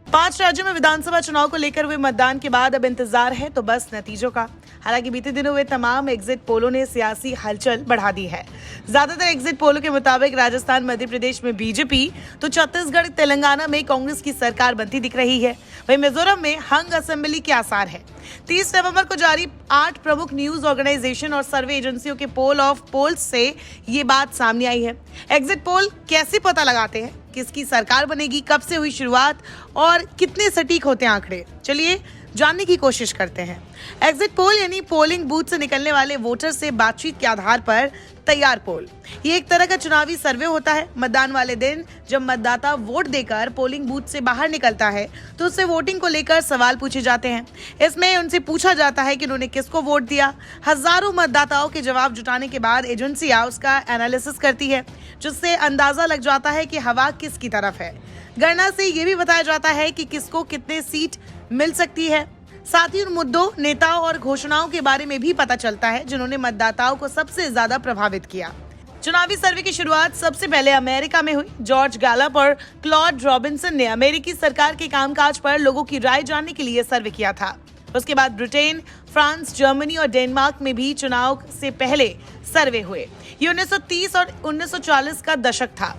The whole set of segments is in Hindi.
5 राज्यों में विधानसभा चुनाव को लेकर हुए मतदान के बाद अब इंतजार है तो बस नतीजों का। हालांकि बीते दिनों हुए तमाम एग्जिट पोलों ने सियासी हलचल बढ़ा दी है। ज्यादातर एग्जिट पोलों के मुताबिक राजस्थान, मध्य प्रदेश में बीजेपी तो छत्तीसगढ़, तेलंगाना में कांग्रेस की सरकार बनती दिख रही है। वहीं मिजोरम में हंग असेंबली के आसार है। 30 नवंबर को जारी 8 प्रमुख न्यूज ऑर्गेनाइजेशन और सर्वे एजेंसियों के पोल ऑफ पोल्स से ये बात सामने आई है। एग्जिट पोल कैसे पता लगाते हैं किसकी सरकार बनेगी, कब से हुई शुरुआत और कितने सटीक होते हैं आंकड़े, चलिए जानने की कोशिश करते हैं। एग्जिट पोल यानी पोलिंग बूथ से निकलने वाले वोटर से बातचीत के आधार पर तैयार पोल। ये एक तरह का चुनावी सर्वे होता है। मतदान वाले दिन जब मतदाता वोट देकर पोलिंग बूथ से बाहर निकलता है तो उससे वोटिंग को लेकर सवाल पूछे जाते हैं। इसमें उनसे पूछा जाता है कि उन्होंने किसको वोट दिया। हजारों मतदाताओं के जवाब जुटाने के बाद एजेंसियां उसका एनालिसिस करती है, जिससे अंदाजा लग जाता है कि हवा किसकी तरफ है। गणना से ये भी बताया जाता है कि किसको कितने सीट मिल सकती है। साथ ही उन मुद्दों, नेताओं और घोषणाओं के बारे में भी पता चलता है जिन्होंने मतदाताओं को सबसे ज्यादा प्रभावित किया। चुनावी सर्वे की शुरुआत सबसे पहले अमेरिका में हुई। जॉर्ज गैलप और क्लॉड रॉबिन्सन ने अमेरिकी सरकार के कामकाज पर लोगों की राय जानने के लिए सर्वे किया था। उसके बाद ब्रिटेन, फ्रांस, जर्मनी और डेनमार्क में भी चुनाव से पहले सर्वे हुए। ये 1930 और 1940 का दशक था।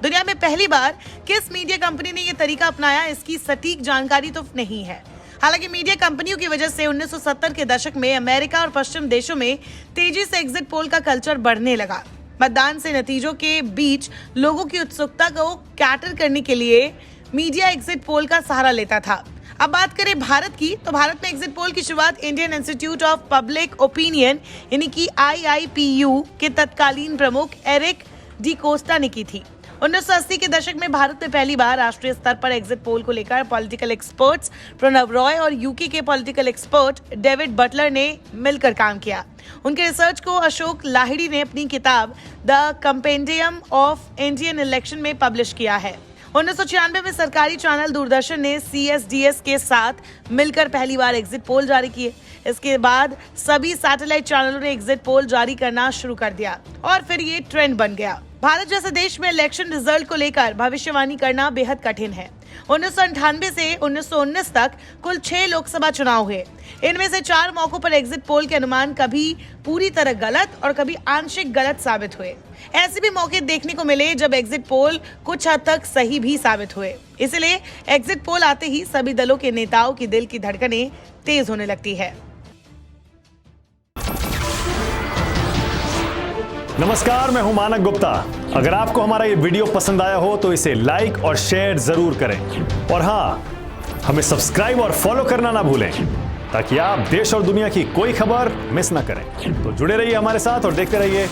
दुनिया में पहली बार किस मीडिया कंपनी ने यह तरीका अपनाया, इसकी सटीक जानकारी तो नहीं है। हालांकि मीडिया कंपनियों की वजह से 1970 के दशक में अमेरिका और पश्चिम देशों में तेजी से एग्जिट पोल का कल्चर बढ़ने लगा। मतदान से नतीजों के बीच लोगों की उत्सुकता को कैटर करने के लिए मीडिया एग्जिट पोल का सहारा लेता था। अब बात करें भारत की, तो भारत में एग्जिट पोल की शुरुआत Indian institute of public opinion यानी कि IIPU के तत्कालीन प्रमुख एरिक डी कोस्टा ने की थी। 1980 के दशक में भारत में पहली बार राष्ट्रीय स्तर पर एग्जिट पोल को लेकर पॉलिटिकल एक्सपर्ट्स प्रणव रॉय और यूके के पॉलिटिकल एक्सपर्ट डेविड बटलर ने मिलकर काम किया। उनके रिसर्च को अशोक लाहिड़ी ने अपनी किताब the compendium of Indian election में पब्लिश किया है। 1996 में सरकारी चैनल दूरदर्शन ने CSDS के साथ मिलकर पहली बार एग्जिट पोल जारी किए। इसके बाद सभी सैटेलाइट चैनलों ने एग्जिट पोल जारी करना शुरू कर दिया और फिर ये ट्रेंड बन गया। भारत जैसे देश में इलेक्शन रिजल्ट को लेकर भविष्यवाणी करना बेहद कठिन है। 1998 से 1919 तक कुल 6 लोकसभा चुनाव हुए। इनमें से 4 मौकों पर एग्जिट पोल के अनुमान कभी पूरी तरह गलत और कभी आंशिक गलत साबित हुए। ऐसे भी मौके देखने को मिले जब एग्जिट पोल कुछ हद तक सही भी साबित हुए। इसलिए एग्जिट पोल आते ही सभी दलों के नेताओं की दिल की धड़कनें तेज होने लगती है। नमस्कार, मैं हूं मानक गुप्ता। अगर आपको हमारा ये वीडियो पसंद आया हो तो इसे लाइक और शेयर जरूर करें और हाँ, हमें सब्सक्राइब और फॉलो करना ना भूलें ताकि आप देश और दुनिया की कोई खबर मिस ना करें। तो जुड़े रहिए हमारे साथ और देखते रहिए